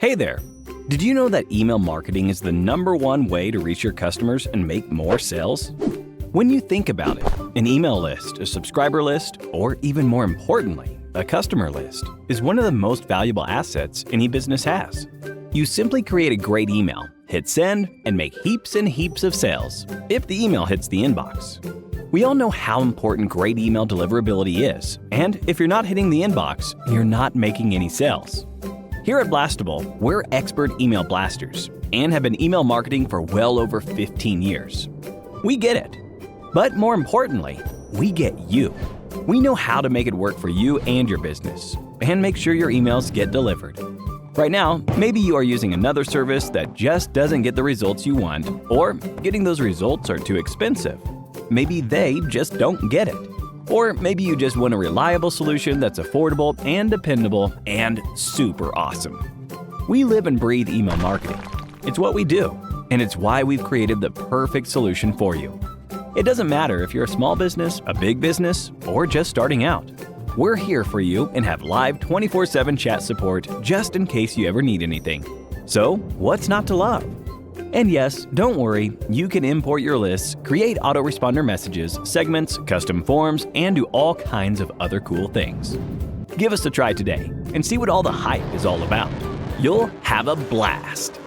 Hey there! Did you know that email marketing is the #1 way to reach your customers and make more sales? When you think about it, an email list, a subscriber list, or even more importantly, a customer list, is one of the most valuable assets any business has. You simply create a great email, hit send, and make heaps and heaps of sales, if the email hits the inbox. We all know how important great email deliverability is, and if you're not hitting the inbox, you're not making any sales. Here at Blastable, we're expert email blasters and have been email marketing for well over 15 years. We get it. But more importantly, we get you. We know how to make it work for you and your business and make sure your emails get delivered. Right now, maybe you are using another service that just doesn't get the results you want, or getting those results are too expensive. Maybe they just don't get it. Or maybe you just want a reliable solution that's affordable and dependable and super awesome. We live and breathe email marketing. It's what we do, and it's why we've created the perfect solution for you. It doesn't matter if you're a small business, a big business, or just starting out. We're here for you and have live 24/7 chat support just in case you ever need anything. So, what's not to love? And yes, don't worry, you can import your lists, create autoresponder messages, segments, custom forms, and do all kinds of other cool things. Give us a try today and see what all the hype is all about. You'll have a blast!